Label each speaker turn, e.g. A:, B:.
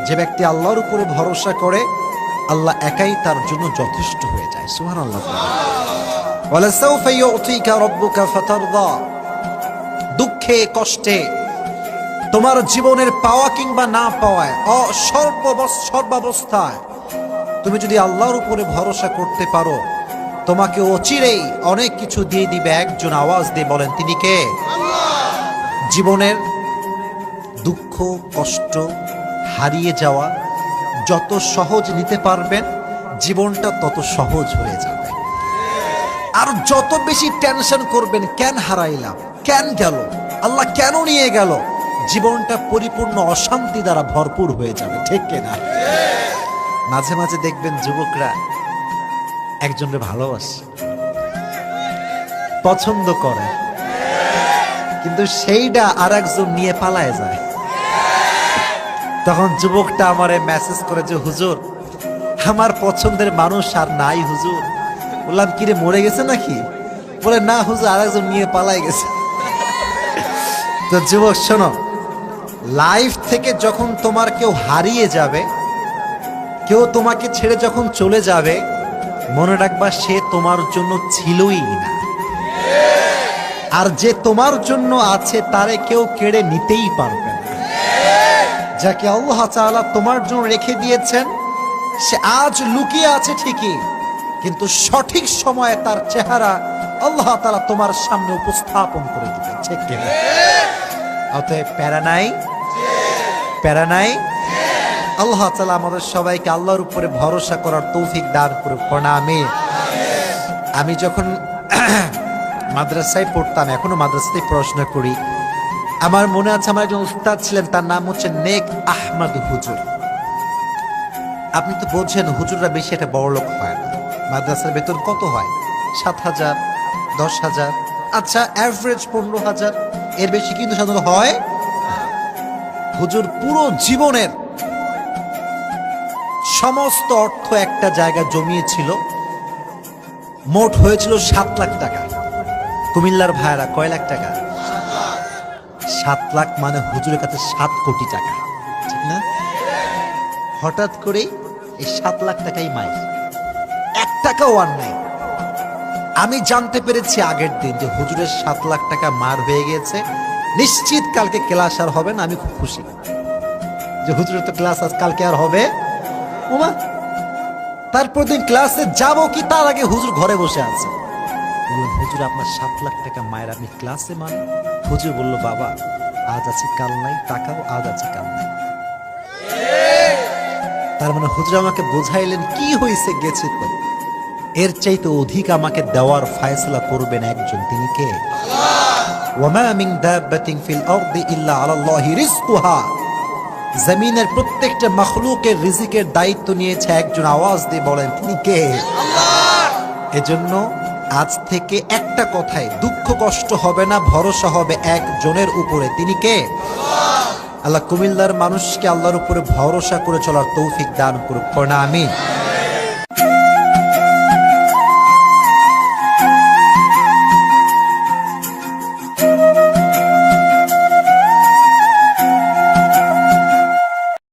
A: যে ব্যক্তি আল্লাহর উপরে ভরসা করে আল্লাহ একাই তার জন্য যথেষ্ট হয়ে যায়। সুবহানাল্লাহ। ওয়ালাসাউফা ইউতিকা রাব্বুকা ফাতারদা। দুঃখে কষ্টে তোমার জীবনের পাওয়া কিংবা না পাওয়ায় সর্বাবস্থায় তুমি যদি আল্লাহর উপরে ভরসা করতে পারো, তোমাকে অচিরেই অনেক কিছু দিয়ে দিবে। একজন আওয়াজ দিয়ে বলেন, তিনি কে? জীবনের দুঃখ কষ্ট হারিয়ে যাওয়া যত সহজ নিতে পারবেন, জীবনটা তত সহজ হয়ে যাবে। আর যত বেশি টেনশন করবেন, কেন হারাইলাম, কেন গেল, আল্লাহ কেন নিয়ে গেল, জীবনটা পরিপূর্ণ অশান্তি দ্বারা ভরপুর হয়ে যাবে। ঠিক কিনা? মাঝে মাঝে দেখবেন যুবকরা একজনকে ভালোবাসে, পছন্দ করে, কিন্তু সেইটা আর একজন নিয়ে পালায় যায়। তখন যুবকটা আমারে মেসেজ করে যে, হুজুর আমার পছন্দের মানুষ আর নাই হুজুর। বললাম, কিরে মরে গেছে নাকি? বলে, না হুজুর, আর একজন নিয়ে পালাই গেছে। তো যুবক শোনো, লাইফ থেকে যখন তোমার কেউ হারিয়ে যাবে, কেউ তোমাকে ছেড়ে যখন চলে যাবে, মনে রাখবা সে তোমার জন্য ছিলই না। আর যে তোমার জন্য আছে তারে কেউ কেড়ে নিতেই পারবে না। যাকে আল্লাহ তাআলা তোমার জন্য রেখে দিয়েছেন, সে আজ লুকিয়ে আছে ঠিকই, কিন্তু সঠিক সময়ে তার চেহারা আল্লাহ তাআলা তোমার সামনে উপস্থাপন করে দিবেন। ঠিক কিনা? অতএব প্যারা নাই, প্যারা নাই। আল্লাহ তাআলা আমাদের সবাইকে আল্লাহর উপরে ভরসা করার তৌফিক দান করুক। আমিন। আমি যখন মাদ্রাসায় পড়তাম, এখনো মাদ্রাসাতেই পড়াশোনা করি, আমার মনে আছে আমার একজন উস্তাদ ছিলেন, তার নাম হচ্ছে নেক আহমদ হুজুর। আপনি তো বলছেন হুজুররা বেশি একটা বড় লোক হয় না। মাদ্রাসার বেতন কত হয়? 7,000, 10,000, আচ্ছা অ্যাভারেজ 15,000, এর বেশি কিন্তু সাধারণত হয়। হুজুর পুরো জীবনের সমস্ত অর্থ একটা জায়গা জমিয়েছিল, মোট হয়েছিল 7 লাখ টাকা। কুমিল্লার ভাইরা কয় লাখ টাকা? 7 লাখ, মানে হুজুরের কাছে 7 কোটি টাকা। ঠিক না? হঠাৎ করে এই 7 লাখ টাকাই মাই, 1 টাকাও আর নাই। আমি জানতে পেরেছি আগের দিন যে হুজুরের 7 লাখ টাকা মার হয়ে গেছে, নিশ্চিত কালকে ক্লাস আর হবে না। আমি খুব খুশি যে হুজুরের তো ক্লাস আজ কালকে আর হবে। ওমা, তারপর দিন ক্লাসে যাব কি তার আগে হুজুর ঘরে বসে আছে। হুজুর আপনার 7 লাখ টাকা মায়ের, আপনি ক্লাসে মানে? হুজুর বলল, বাবা আজ আছে কাল নাই, টাকাও আজ আছে কাল নাই। তার মানে হুজুর আমাকে বোঝাইলেন কি হয়েছে, গেছে তো, এর চাইতে অধিক আমাকে দেওয়ার ফয়সালা করবেন একজন, তিনি কে? ওয়ামা মিন দাব্বাতিন ফিল আরদি ইল্লা আলাল্লাহি রিজকুহা। জমিনের প্রত্যেকটা মাখলুকের রিজিকের দায়িত্ব নিয়েছে একজন। আওয়াজ দিয়ে বলেন, তিনি কে? আল্লাহ। এজন্য আজ থেকে একটা কথায় দুঃখ কষ্ট হবে না, ভরসা হবে একজনের উপরে, তিনি কে? আল্লাহ কুমিল্লার মানুষকে আল্লাহর উপরে ভরসা করে চলার তৌফিক দান করুক। আমিন।